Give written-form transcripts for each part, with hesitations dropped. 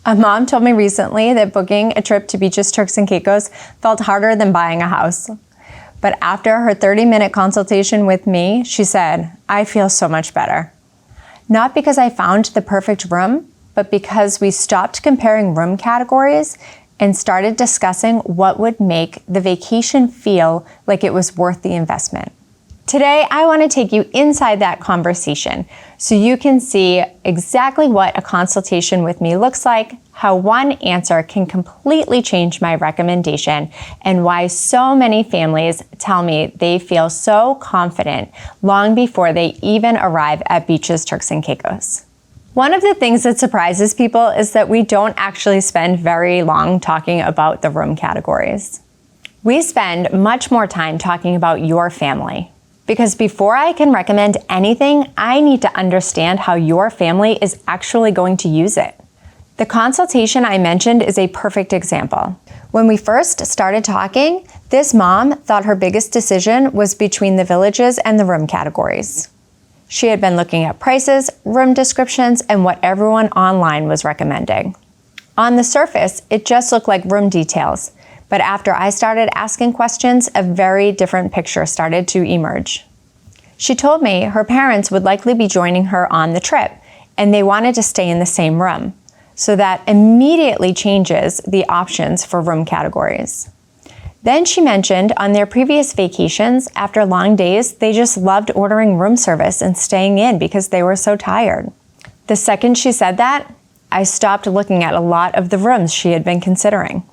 A mom told me recently that booking a trip to Beaches Turks and Caicos felt harder than buying a house. But after her 30-minute consultation with me, she said, "I feel so much better." Not because I found the perfect room, but because we stopped comparing room categories and started discussing what would make the vacation feel like it was worth the investment. Today, I want to take you inside that conversation so you can see exactly what a consultation with me looks like, how one answer can completely change my recommendation, and why so many families tell me they feel so confident long before they even arrive at Beaches Turks and Caicos. One of the things that surprises people is that we don't actually spend very long talking about the room categories. We spend much more time talking about your family. Because before I can recommend anything, I need to understand how your family is actually going to use it. The consultation I mentioned is a perfect example. When we first started talking, this mom thought her biggest decision was between the villages and the room categories. She had been looking at prices, room descriptions, and what everyone online was recommending. On the surface, it just looked like room details, but after I started asking questions, a very different picture started to emerge. She told me her parents would likely be joining her on the trip, and they wanted to stay in the same room, so that immediately changes the options for room categories. Then she mentioned on their previous vacations, after long days, they just loved ordering room service and staying in because they were so tired. The second she said that, I stopped looking at a lot of the rooms she had been considering.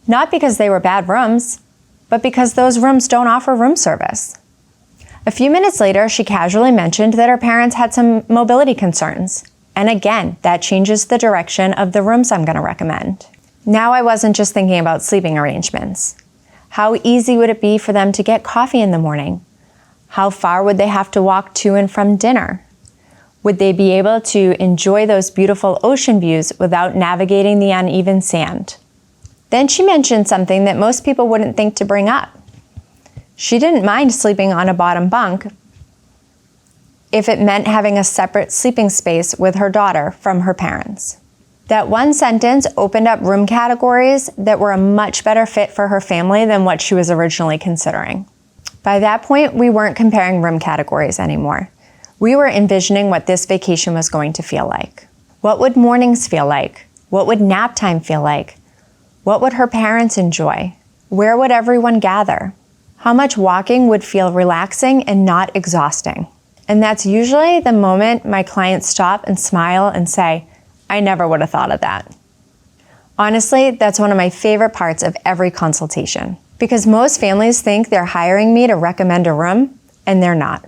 Not because they were bad rooms, but because those rooms don't offer room service. A few minutes later, she casually mentioned that her parents had some mobility concerns. And again, that changes the direction of the rooms I'm going to recommend. Now I wasn't just thinking about sleeping arrangements. How easy would it be for them to get coffee in the morning? How far would they have to walk to and from dinner? Would they be able to enjoy those beautiful ocean views without navigating the uneven sand? Then she mentioned something that most people wouldn't think to bring up. She didn't mind sleeping on a bottom bunk if it meant having a separate sleeping space with her daughter from her parents. That one sentence opened up room categories that were a much better fit for her family than what she was originally considering. By that point, we weren't comparing room categories anymore. We were envisioning what this vacation was going to feel like. What would mornings feel like? What would nap time feel like? What would her parents enjoy? Where would everyone gather? How much walking would feel relaxing and not exhausting? And that's usually the moment my clients stop and smile and say, "I never would have thought of that." Honestly, that's one of my favorite parts of every consultation, because most families think they're hiring me to recommend a room, and they're not.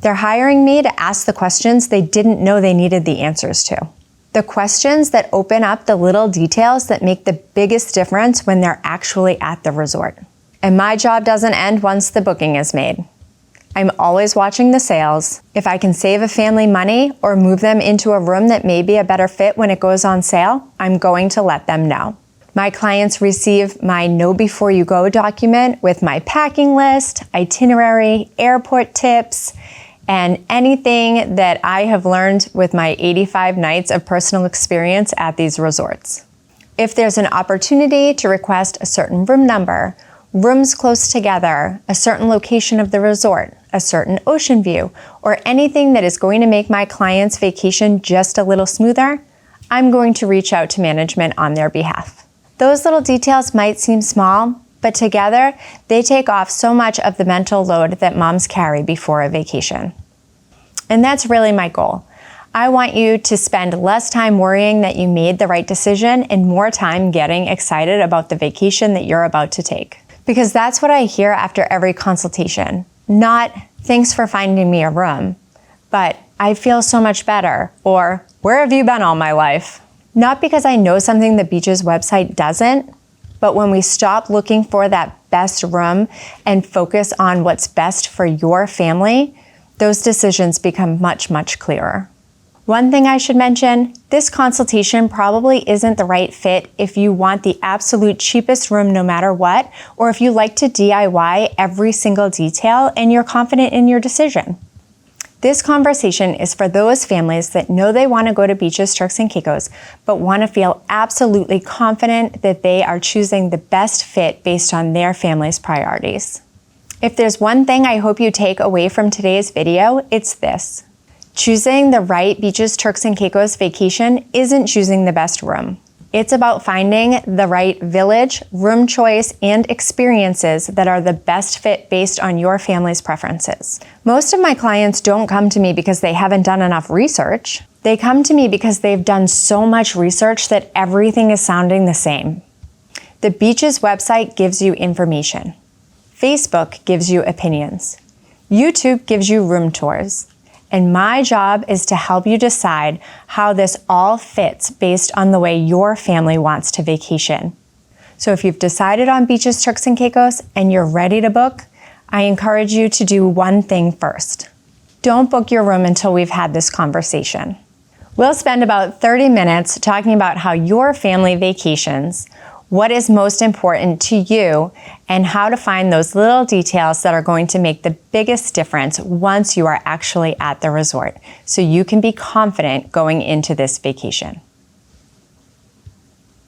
They're hiring me to ask the questions they didn't know they needed the answers to. The questions that open up the little details that make the biggest difference when they're actually at the resort. And my job doesn't end once the booking is made. I'm always watching the sales. If I can save a family money or move them into a room that may be a better fit when it goes on sale, I'm going to let them know. My clients receive my Know Before You Go document with my packing list, itinerary, airport tips, and anything that I have learned with my 85 nights of personal experience at these resorts. If there's an opportunity to request a certain room number, rooms close together, a certain location of the resort, a certain ocean view, or anything that is going to make my client's vacation just a little smoother, I'm going to reach out to management on their behalf. Those little details might seem small, but together, they take off so much of the mental load that moms carry before a vacation. And that's really my goal. I want you to spend less time worrying that you made the right decision and more time getting excited about the vacation that you're about to take. Because that's what I hear after every consultation. Not, "Thanks for finding me a room," but "I feel so much better," or "Where have you been all my life?" Not because I know something the Beaches website doesn't, but when we stop looking for that best room and focus on what's best for your family, those decisions become much, much clearer. One thing I should mention, this consultation probably isn't the right fit if you want the absolute cheapest room no matter what, or if you like to DIY every single detail and you're confident in your decision. This conversation is for those families that know they want to go to Beaches Turks and Caicos, but want to feel absolutely confident that they are choosing the best fit based on their family's priorities. If there's one thing I hope you take away from today's video, it's this. Choosing the right Beaches Turks and Caicos vacation isn't choosing the best room. It's about finding the right village, room choice, and experiences that are the best fit based on your family's preferences. Most of my clients don't come to me because they haven't done enough research. They come to me because they've done so much research that everything is sounding the same. The Beaches website gives you information. Facebook gives you opinions. YouTube gives you room tours. And my job is to help you decide how this all fits based on the way your family wants to vacation. So if you've decided on Beaches Turks and Caicos and you're ready to book, I encourage you to do one thing first. Don't book your room until we've had this conversation. We'll spend about 30 minutes talking about how your family vacations, what is most important to you, and how to find those little details that are going to make the biggest difference once you are actually at the resort, so you can be confident going into this vacation.